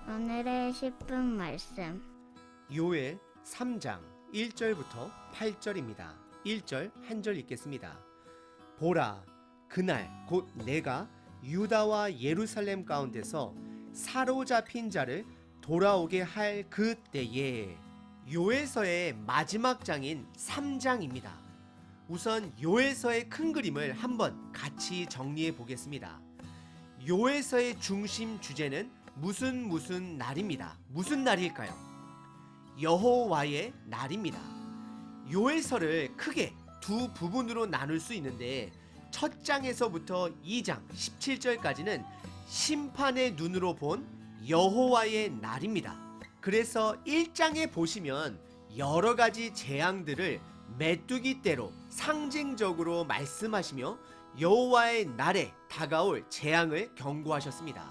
오늘의 10분 말씀. 요엘 3장 1절부터 8절입니다. 1절 한 절 읽겠습니다. 보라, 그날 곧 내가 유다와 예루살렘 가운데서 사로잡힌 자를 돌아오게 할 그때에. 요엘서의 마지막 장인 3장입니다. 우선 요엘서의 큰 그림을 한번 같이 정리해 보겠습니다. 요엘서의 중심 주제는 무슨 날입니다. 무슨 날일까요? 여호와의 날입니다. 요엘서를 크게 두 부분으로 나눌 수 있는데, 첫 장에서부터 2장 17절까지는 심판의 눈으로 본 여호와의 날입니다. 그래서 1장에 보시면 여러 가지 재앙들을 메뚜기 떼로 상징적으로 말씀하시며 여호와의 날에 다가올 재앙을 경고하셨습니다.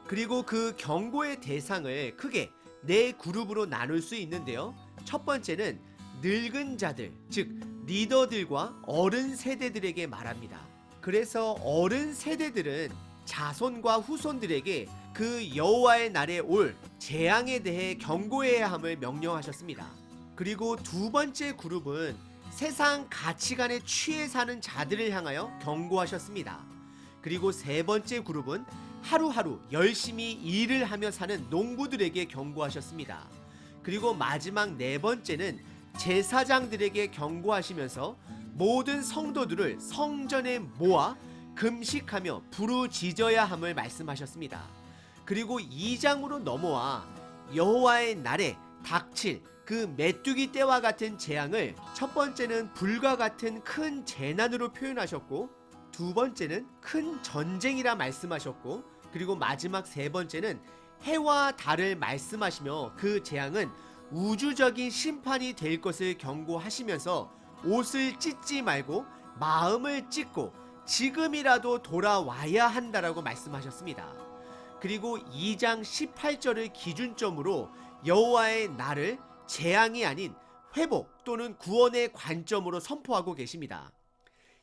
그리고 그 경고의 대상을 크게 네 그룹으로 나눌 수 있는데요. 첫 번째는 늙은 자들, 즉 리더들과 어른 세대들에게 말합니다. 그래서 어른 세대들은 자손과 후손들에게 그 여호와의 날에 올 재앙에 대해 경고해야 함을 명령하셨습니다. 그리고 두 번째 그룹은 세상 가치관에 취해 사는 자들을 향하여 경고하셨습니다. 그리고 세 번째 그룹은 하루하루 열심히 일을 하며 사는 농부들에게 경고하셨습니다. 그리고 마지막 네 번째는 제사장들에게 경고하시면서 모든 성도들을 성전에 모아 금식하며 부르짖어야 함을 말씀하셨습니다. 그리고 2장으로 넘어와 여호와의 날에 닥칠 그 메뚜기 떼와 같은 재앙을 첫 번째는 불과 같은 큰 재난으로 표현하셨고, 두 번째는 큰 전쟁이라 말씀하셨고, 그리고 마지막 세 번째는 해와 달을 말씀하시며 그 재앙은 우주적인 심판이 될 것을 경고하시면서 옷을 찢지 말고 마음을 찢고 지금이라도 돌아와야 한다라고 말씀하셨습니다. 그리고 2장 18절을 기준점으로 여호와의 날을 재앙이 아닌 회복 또는 구원의 관점으로 선포하고 계십니다.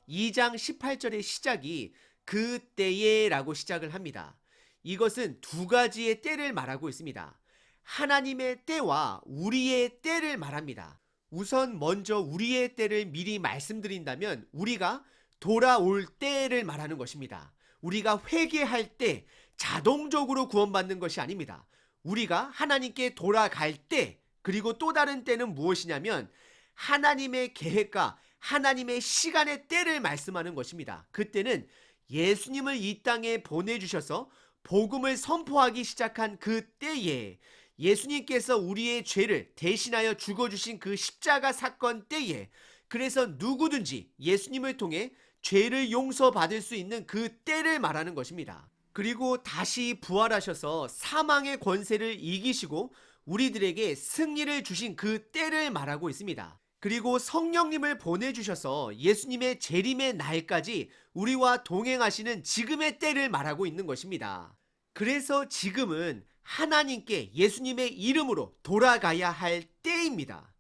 2장 18절의 시작이 그때에 라고 시작을 합니다. 이것은 두 가지의 때를 말하고 있습니다. 하나님의 때와 우리의 때를 말합니다. 우선 먼저 우리의 때를 미리 말씀드린다면 우리가 돌아올 때를 말하는 것입니다. 우리가 회개할 때 자동적으로 구원받는 것이 아닙니다. 우리가 하나님께 돌아갈 때, 그리고 또 다른 때는 무엇이냐면 하나님의 계획과 하나님의 시간의 때를 말씀하는 것입니다. 그때는 예수님을 이 땅에 보내주셔서 복음을 선포하기 시작한 그 때에, 예수님께서 우리의 죄를 대신하여 죽어주신 그 십자가 사건 때에, 그래서 누구든지 예수님을 통해 죄를 용서받을 수 있는 그 때를 말하는 것입니다. 그리고 다시 부활하셔서 사망의 권세를 이기시고 우리들에게 승리를 주신 그 때를 말하고 있습니다. 그리고 성령님을 보내주셔서 예수님의 재림의 날까지 우리와 동행하시는 지금의 때를 말하고 있는 것입니다. 그래서 지금은 하나님께 예수님의 이름으로 돌아가야 할 때입니다.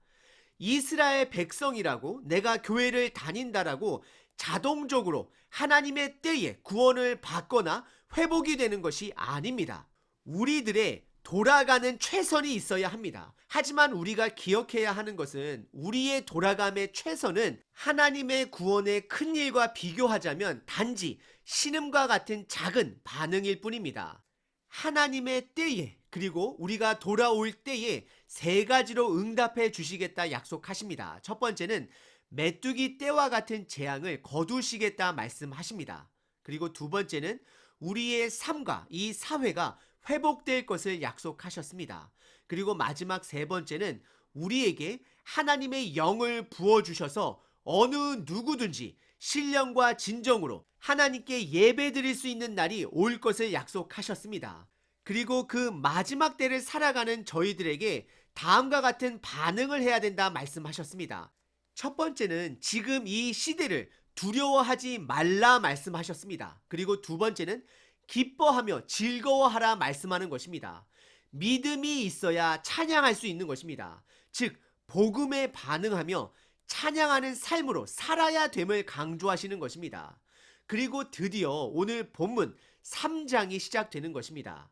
이스라엘 백성이라고, 내가 교회를 다닌다라고 자동적으로 하나님의 때에 구원을 받거나 회복이 되는 것이 아닙니다. 우리들의 돌아가는 최선이 있어야 합니다. 하지만 우리가 기억해야 하는 것은 우리의 돌아감의 최선은 하나님의 구원의 큰 일과 비교하자면 단지 신음과 같은 작은 반응일 뿐입니다. 하나님의 때에, 그리고 우리가 돌아올 때에 세 가지로 응답해 주시겠다 약속하십니다. 첫 번째는 메뚜기 떼와 같은 재앙을 거두시겠다 말씀하십니다. 그리고 두 번째는 우리의 삶과 이 사회가 회복될 것을 약속하셨습니다. 그리고 마지막 세 번째는 우리에게 하나님의 영을 부어주셔서 어느 누구든지 신령과 진정으로 하나님께 예배드릴 수 있는 날이 올 것을 약속하셨습니다. 그리고 그 마지막 때를 살아가는 저희들에게 다음과 같은 반응을 해야 된다 말씀하셨습니다. 첫 번째는 지금 이 시대를 두려워하지 말라 말씀하셨습니다. 그리고 두 번째는 기뻐하며 즐거워하라 말씀하는 것입니다. 믿음이 있어야 찬양할 수 있는 것입니다. 즉 복음에 반응하며 찬양하는 삶으로 살아야 됨을 강조하시는 것입니다. 그리고 드디어 오늘 본문 3장이 시작되는 것입니다.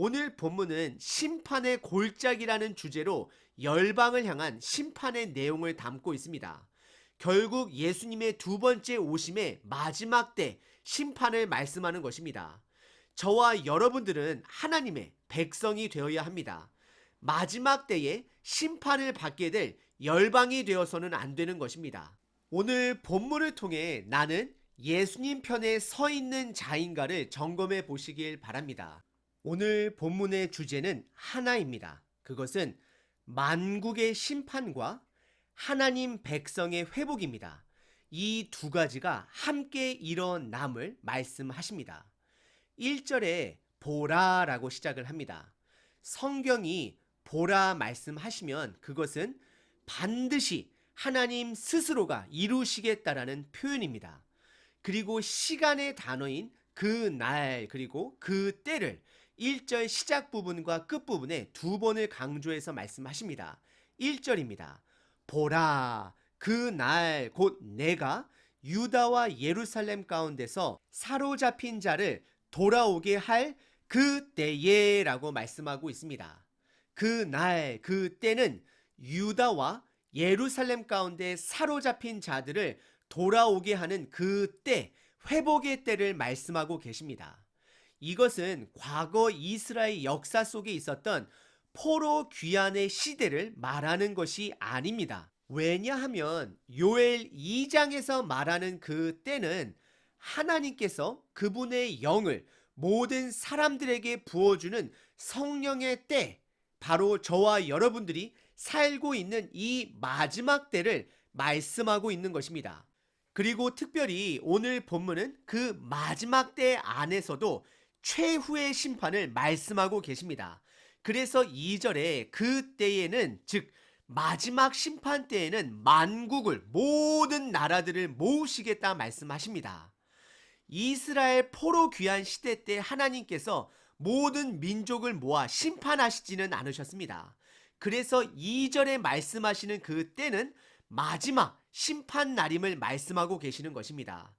오늘 본문은 심판의 골짜기라는 주제로 열방을 향한 심판의 내용을 담고 있습니다. 결국 예수님의 두 번째 오심의 마지막 때 심판을 말씀하는 것입니다. 저와 여러분들은 하나님의 백성이 되어야 합니다. 마지막 때에 심판을 받게 될 열방이 되어서는 안 되는 것입니다. 오늘 본문을 통해 나는 예수님 편에 서 있는 자인가를 점검해 보시길 바랍니다. 오늘 본문의 주제는 하나입니다. 그것은 만국의 심판과 하나님 백성의 회복입니다. 이 두 가지가 함께 일어남을 말씀하십니다. 1절에 보라라고 시작을 합니다. 성경이 보라 말씀하시면 그것은 반드시 하나님 스스로가 이루시겠다라는 표현입니다. 그리고 시간의 단어인 그 날 그리고 그 때를 1절 시작 부분과 끝 부분에 두 번을 강조해서 말씀하십니다. 1절입니다. 보라, 그 날 곧 내가 유다와 예루살렘 가운데서 사로잡힌 자를 돌아오게 할 그 때에 라고 말씀하고 있습니다. 그 날, 그 때는 유다와 예루살렘 가운데 사로잡힌 자들을 돌아오게 하는 그 때, 회복의 때를 말씀하고 계십니다. 이것은 과거 이스라엘 역사 속에 있었던 포로 귀환의 시대를 말하는 것이 아닙니다. 왜냐하면 요엘 2장에서 말하는 그 때는 하나님께서 그분의 영을 모든 사람들에게 부어주는 성령의 때, 바로 저와 여러분들이 살고 있는 이 마지막 때를 말씀하고 있는 것입니다. 그리고 특별히 오늘 본문은 그 마지막 때 안에서도 최후의 심판을 말씀하고 계십니다. 그래서 2절에 그 때에는, 즉 마지막 심판 때에는 만국을, 모든 나라들을 모으시겠다 말씀하십니다. 이스라엘 포로 귀환 시대 때 하나님께서 모든 민족을 모아 심판하시지는 않으셨습니다. 그래서 2절에 말씀하시는 그 때는 마지막 심판 날임을 말씀하고 계시는 것입니다.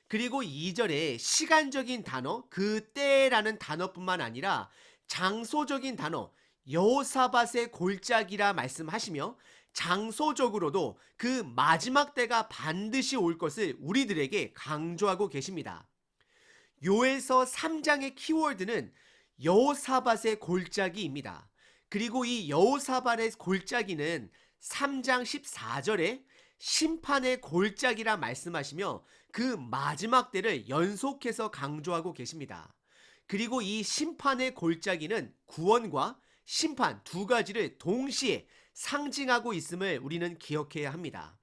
그리고 2절에 시간적인 단어, 그 때라는 단어뿐만 아니라 장소적인 단어, 여호사밧의 골짜기라 말씀하시며 장소적으로도 그 마지막 때가 반드시 올 것을 우리들에게 강조하고 계십니다. 요엘서 3장의 키워드는 여호사밧의 골짜기입니다. 그리고 이 여호사밧의 골짜기는 3장 14절에 심판의 골짜기라 말씀하시며 그 마지막 때를 연속해서 강조하고 계십니다. 그리고 이 심판의 골짜기는 구원과 심판 두 가지를 동시에 상징하고 있음을 우리는 기억해야 합니다.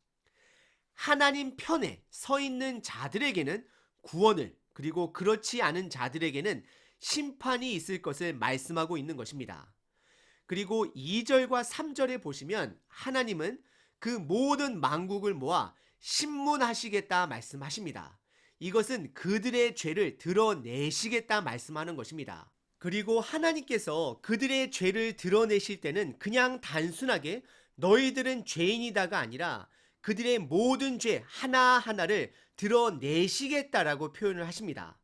하나님 편에 서 있는 자들에게는 구원을, 그리고 그렇지 않은 자들에게는 심판이 있을 것을 말씀하고 있는 것입니다. 그리고 2절과 3절에 보시면 하나님은 그 모든 만국을 모아 심문하시겠다 말씀하십니다. 이것은 그들의 죄를 드러내시겠다 말씀하는 것입니다. 그리고 하나님께서 그들의 죄를 드러내실 때는 그냥 단순하게 너희들은 죄인이다가 아니라 그들의 모든 죄 하나하나를 드러내시겠다라고 표현을 하십니다.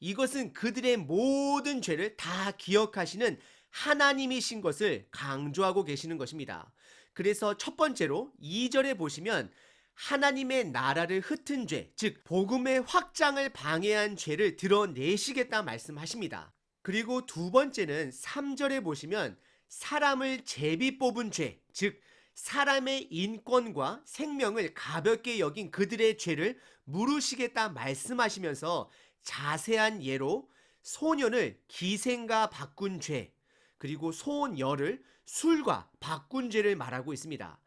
이것은 그들의 모든 죄를 다 기억하시는 하나님이신 것을 강조하고 계시는 것입니다. 그래서 첫 번째로 2절에 보시면 하나님의 나라를 흩은 죄, 즉 복음의 확장을 방해한 죄를 드러내시겠다 말씀하십니다. 그리고 두 번째는 3절에 보시면 사람을 제비 뽑은 죄, 즉 사람의 인권과 생명을 가볍게 여긴 그들의 죄를 물으시겠다 말씀하시면서 자세한 예로 소년을 기생과 바꾼 죄, 그리고 소녀를 술과 바꾼 죄를 말하고 있습니다.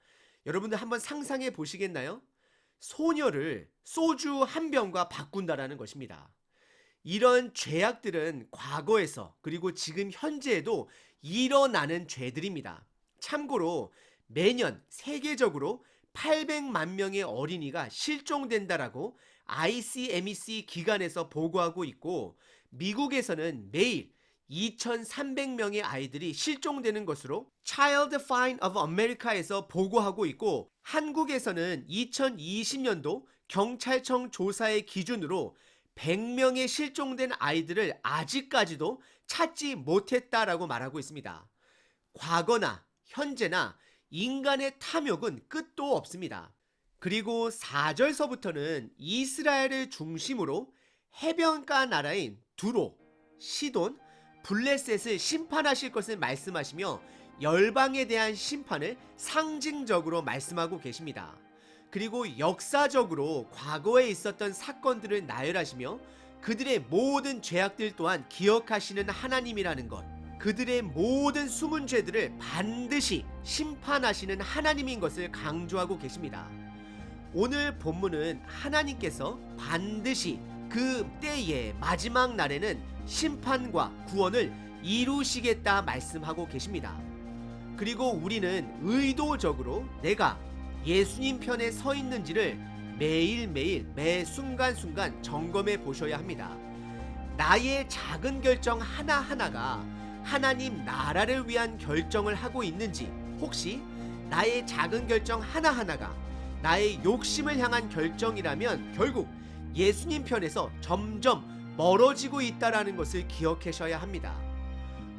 여러분들 한번 상상해 보시겠나요? 소녀를 소주 한 병과 바꾼다라는 것입니다. 이런 죄악들은 과거에서 그리고 지금 현재에도 일어나는 죄들입니다. 참고로 매년 세계적으로 800만 명의 어린이가 실종된다라고 ICMEC 기관에서 보고하고 있고, 미국에서는 매일 2,300명의 아이들이 실종되는 것으로 Child Find of America에서 보고하고 있고, 한국에서는 2020년도 경찰청 조사의 기준으로 100명의 실종된 아이들을 아직까지도 찾지 못했다라고 말하고 있습니다. 과거나 현재나 인간의 탐욕은 끝도 없습니다. 그리고 4절서부터는 이스라엘을 중심으로 해변가 나라인 두로, 시돈, 블레셋을 심판하실 것을 말씀하시며 열방에 대한 심판을 상징적으로 말씀하고 계십니다. 그리고 역사적으로 과거에 있었던 사건들을 나열하시며 그들의 모든 죄악들 또한 기억하시는 하나님이라는 것, 그들의 모든 숨은 죄들을 반드시 심판하시는 하나님인 것을 강조하고 계십니다. 오늘 본문은 하나님께서 반드시 그 때의 마지막 날에는 심판과 구원을 이루시겠다 말씀하고 계십니다. 그리고 우리는 의도적으로 내가 예수님 편에 서 있는지를 매일매일 매 순간순간 점검해 보셔야 합니다. 나의 작은 결정 하나하나가 하나님 나라를 위한 결정을 하고 있는지, 혹시 나의 작은 결정 하나하나가 나의 욕심을 향한 결정이라면 결국 예수님 편에서 점점 멀어지고 있다라는 것을 기억하셔야 합니다.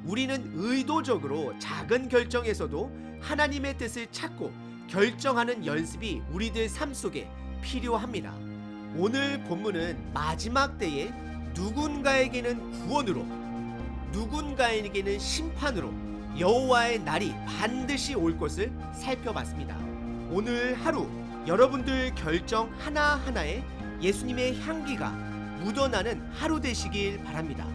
우리는 의도적으로 작은 결정에서도 하나님의 뜻을 찾고 결정하는 연습이 우리들 삶 속에 필요합니다. 오늘 본문은 마지막 때에 누군가에게는 구원으로, 누군가에게는 심판으로 여호와의 날이 반드시 올 것을 살펴봤습니다. 오늘 하루 여러분들 결정 하나하나에 예수님의 향기가 묻어나는 하루 되시길 바랍니다.